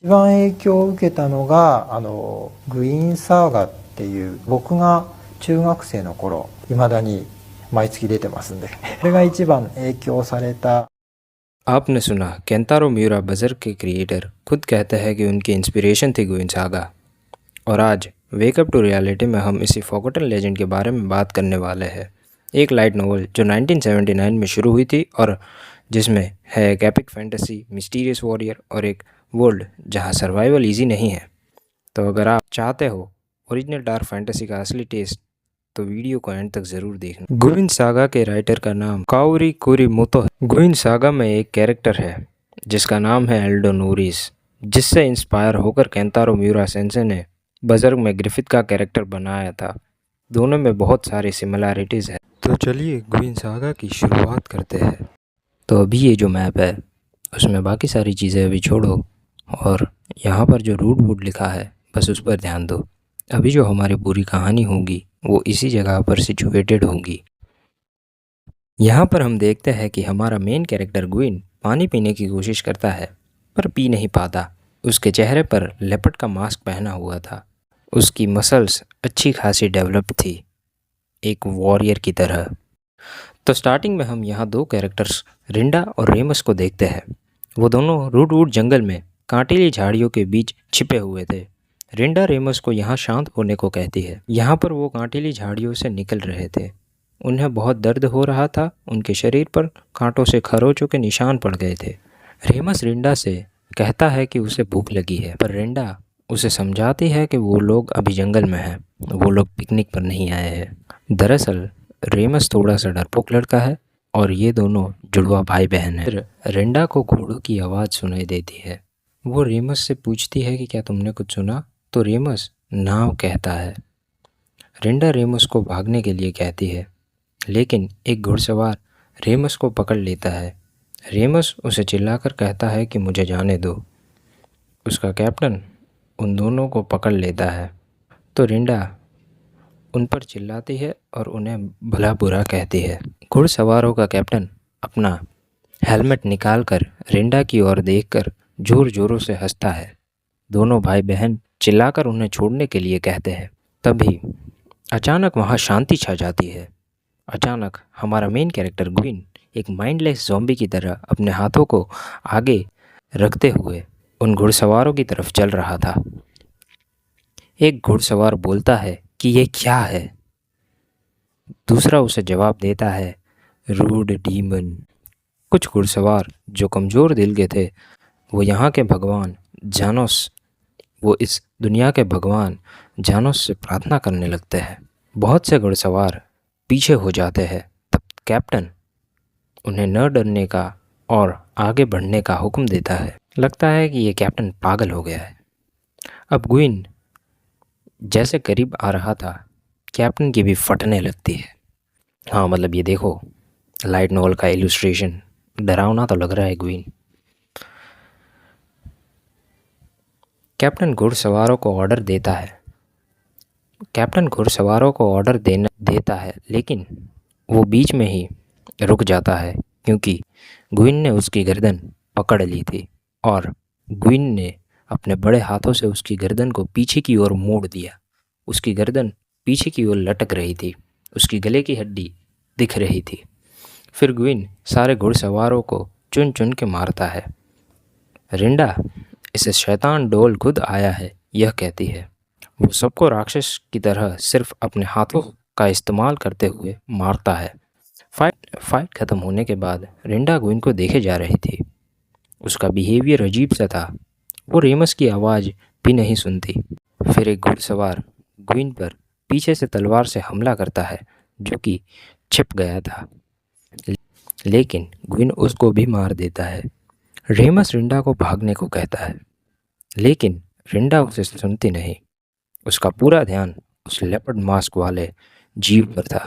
一番影響を受けたのがグイーンサーガっていう僕が中学生の頃いまだに毎月出てますんでこれが一番影響された。 आपने सुना केंतारो Miura buzzer के क्रिएटर खुद कहते हैं कि उनकी इंस्पिरेशन थी गुइन सागा। और आज वेकअप टू रियलिटी में हम इसी फॉरगॉटन लेजेंड के बारे में बात करने वाले हैं। एक लाइट नॉवल जो 1979 में शुरू हुई थी और जिसमें है एक एपिक फैंटेसी, मिस्टीरियस वॉरियर और एक वर्ल्ड जहां सर्वाइवल इजी नहीं है। तो अगर आप चाहते हो ओरिजिनल डार्क फैंटेसी का असली टेस्ट तो वीडियो को एंड तक जरूर देखना। गुइन सागा के राइटर का नाम काओरी कुरीमोतो है। गुइन सागा में एक कैरेक्टर है जिसका नाम है एल्डो नूरिस, जिससे इंस्पायर होकर केंतारो म्यूरा सेंसे ने बजर्ग में ग्रिफिथ का कैरेक्टर बनाया था। दोनों में बहुत सारी सिमिलैरिटीज़ है। तो चलिए गुइन सागा की शुरुआत करते हैं। तो अभी ये जो मैप है उसमें बाकी सारी चीज़ें अभी छोड़ो और यहाँ पर जो रूट वुड लिखा है बस उस पर ध्यान दो। अभी जो हमारी पूरी कहानी होगी वो इसी जगह पर सिचुएटेड होगी। यहाँ पर हम देखते हैं कि हमारा मेन कैरेक्टर गुइन पानी पीने की कोशिश करता है पर पी नहीं पाता। उसके चेहरे पर लेपर्ड का मास्क पहना हुआ था। उसकी मसल्स अच्छी खासी डेवलप्ड थी, एक वॉरियर की तरह। तो स्टार्टिंग में हम यहाँ दो कैरेक्टर्स रिंडा और रेमस को देखते हैं। वो दोनों रूटवुड जंगल में कांटेली झाड़ियों के बीच छिपे हुए थे। रिंडा रेमस को यहाँ शांत होने को कहती है। यहाँ पर वो कांटेली झाड़ियों से निकल रहे थे। उन्हें बहुत दर्द हो रहा था। उनके शरीर पर कांटों से खरोचों के निशान पड़ गए थे। रेमस रिंडा से कहता है कि उसे भूख लगी है, पर रिंडा उसे समझाती है कि वो लोग अभी जंगल में हैं, वो लोग पिकनिक पर नहीं आए हैं। दरअसल रेमस थोड़ा सा डरपोक लड़का है और ये दोनों जुड़वा भाई बहन हैं। रिंडा को घोड़ों की आवाज़ सुनाई देती है। वो रेमस से पूछती है कि क्या तुमने कुछ सुना? तो रेमस नाव कहता है। रिंडा रेमस को भागने के लिए कहती है, लेकिन एक घुड़सवार रेमस को पकड़ लेता है। रेमस उसे चिल्लाकर कहता है कि मुझे जाने दो। उसका कैप्टन उन दोनों को पकड़ लेता है तो रिंडा उन पर चिल्लाती है और उन्हें भला बुरा कहती है। घुड़सवारों का कैप्टन अपना हेलमेट निकालकर रिंडा की ओर देखकर जोर जोरों से हंसता है। दोनों भाई बहन चिल्लाकर उन्हें छोड़ने के लिए कहते हैं। तभी अचानक वहाँ शांति छा जाती है। अचानक हमारा मेन कैरेक्टर गुइन एक माइंडलेस ज़ॉम्बी की तरह अपने हाथों को आगे रखते हुए उन घुड़सवारों की तरफ चल रहा था। एक घुड़सवार बोलता है कि ये क्या है? दूसरा उसे जवाब देता है, रूड डीमन। कुछ घुड़सवार जो कमज़ोर दिल के थे वो यहाँ के भगवान जानोस वो इस दुनिया के भगवान जानोस से प्रार्थना करने लगते हैं। बहुत से घुड़सवार पीछे हो जाते हैं। तब कैप्टन उन्हें न डरने का और आगे बढ़ने का हुक्म देता है। लगता है कि ये कैप्टन पागल हो गया है। अब गुइन जैसे करीब आ रहा था, कैप्टन की भी फटने लगती है। हाँ, मतलब ये देखो लाइट नॉवल का इलस्ट्रेशन, डरावना तो लग रहा है गुइन। कैप्टन घुड़सवारों को ऑर्डर देता है। देता है, लेकिन वो बीच में ही रुक जाता है क्योंकि गुइन ने उसकी गर्दन पकड़ ली थी और गुइन ने अपने बड़े हाथों से उसकी गर्दन को पीछे की ओर मोड़ दिया। उसकी गर्दन पीछे की ओर लटक रही थी, उसकी गले की हड्डी दिख रही थी। फिर गुइन सारे घुड़सवारों को चुन चुन के मारता है। रिंडा इसे शैतान डोल खुद आया है यह कहती है। वो सबको राक्षस की तरह सिर्फ अपने हाथों का इस्तेमाल करते हुए मारता है। फाइट ख़त्म होने के बाद रिंडा गुइन को देखे जा रही थी। उसका बिहेवियर अजीब सा था। वो रेमस की आवाज़ भी नहीं सुनती। फिर एक घुड़सवार गुइन पर पीछे से तलवार से हमला करता है जो कि छिप गया था, लेकिन गुइन उसको भी मार देता है। रेमस रिंडा को भागने को कहता है, लेकिन रिंडा उसे सुनती नहीं। उसका पूरा ध्यान उस लेपर्ड मास्क वाले जीव पर था।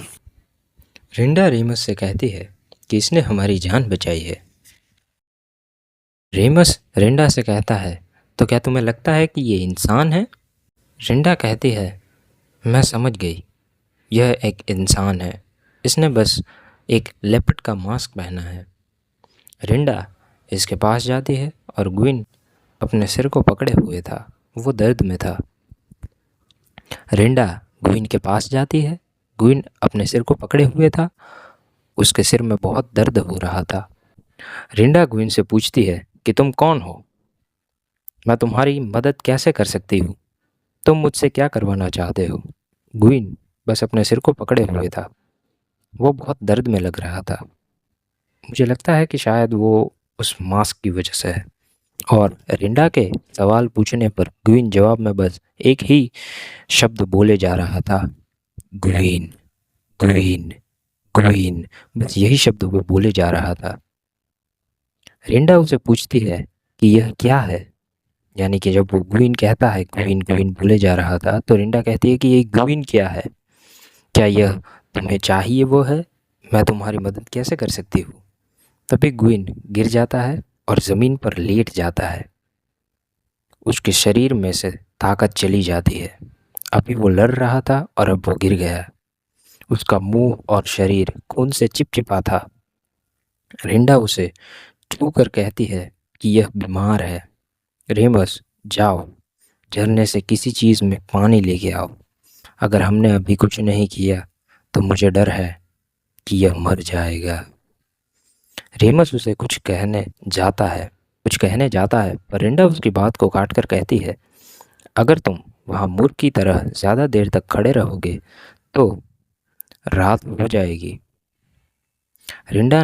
रिंडा रेमस से कहती है कि इसने हमारी जान बचाई है। रेमस रिंडा से कहता है, तो क्या तुम्हें लगता है कि ये इंसान है? रिंडा कहती है, मैं समझ गई, यह एक इंसान है, इसने बस एक लेपर्ड का मास्क पहना है। रिंडा इसके पास जाती है और गुइन अपने सिर को पकड़े हुए था। वो दर्द में था। रिंडा गुइन के पास जाती है। गुइन अपने सिर को पकड़े हुए था। उसके सिर में बहुत दर्द हो रहा था। रिंडा गुइन से पूछती है कि तुम कौन हो? मैं तुम्हारी मदद कैसे कर सकती हूँ? तुम मुझसे क्या करवाना चाहते हो? गुइन बस अपने सिर को पकड़े हुए था। वो बहुत दर्द में लग रहा था। मुझे लगता है कि शायद वो उस मास्क की वजह से है। और रिंडा के सवाल पूछने पर गुइन जवाब में बस एक ही शब्द बोले जा रहा था, गुइन, गुइन, गुइन। बस यही शब्द वो बोले जा रहा था। रिंडा उसे पूछती है कि यह क्या है, यानी कि जब वो गुइन कहता है, गुइन गुइन बोले जा रहा था, तो रिंडा कहती है कि ये गुइन क्या है? क्या यह तुम्हें चाहिए वो है? मैं तुम्हारी मदद कैसे कर सकती हूँ? तभी गुइन गिर जाता है और ज़मीन पर लेट जाता है। उसके शरीर में से ताकत चली जाती है। अभी वो लड़ रहा था और अब वो गिर गया। उसका मुंह और शरीर खून से चिपचिपा था। रिंडा उसे छू कर कहती है कि यह बीमार है। रेमस, जाओ, झरने से किसी चीज़ में पानी लेके आओ। अगर हमने अभी कुछ नहीं किया तो मुझे डर है कि यह मर जाएगा। रेमस उसे कुछ कहने जाता है, पर रिंडा उसकी बात को काट कर कहती है, अगर तुम वहाँ मूर्ख की तरह ज़्यादा देर तक खड़े रहोगे तो रात हो जाएगी। रिंडा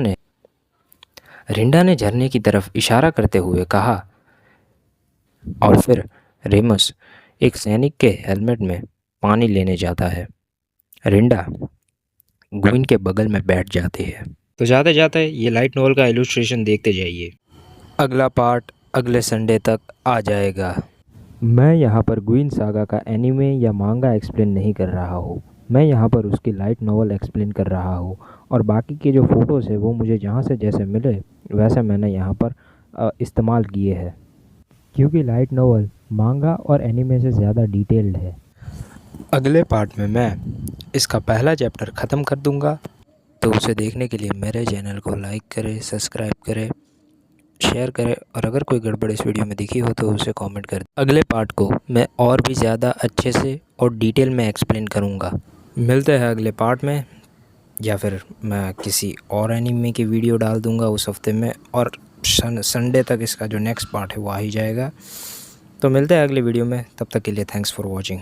ने झरने की तरफ इशारा करते हुए कहा और फिर रेमस एक सैनिक के हेलमेट में पानी लेने जाता है। रिंडा गुइन के बगल में बैठ जाती है। तो जाते जाते ये लाइट नॉवल का इलस्ट्रेशन देखते जाइए। अगला पार्ट अगले संडे तक आ जाएगा। मैं यहाँ पर गुइन सागा का एनीमे या मांगा एक्सप्लेन नहीं कर रहा हूँ। मैं यहाँ पर उसकी लाइट नॉवल एक्सप्लेन कर रहा हूँ और बाकी के जो फ़ोटोज़ है वो मुझे जहाँ से जैसे मिले वैसे मैंने यहाँ पर इस्तेमाल किए हैं, क्योंकि लाइट नॉवल मांगा और एनीमे से ज़्यादा डिटेल्ड है। अगले पार्ट में मैं इसका पहला चैप्टर ख़त्म कर दूँगा, तो उसे देखने के लिए मेरे चैनल को लाइक करें, सब्सक्राइब करें, शेयर करें और अगर कोई गड़बड़ इस वीडियो में दिखी हो तो उसे कमेंट कर दें। अगले पार्ट को मैं और भी ज़्यादा अच्छे से और डिटेल में एक्सप्लेन करूँगा। मिलते हैं अगले पार्ट में, या फिर मैं किसी और एनीमे की वीडियो डाल दूँगा उस हफ्ते में, और संडे तक इसका जो नेक्स्ट पार्ट है वो आ ही जाएगा। तो मिलते हैं अगले वीडियो में, तब तक के लिए थैंक्स फॉर वॉचिंग।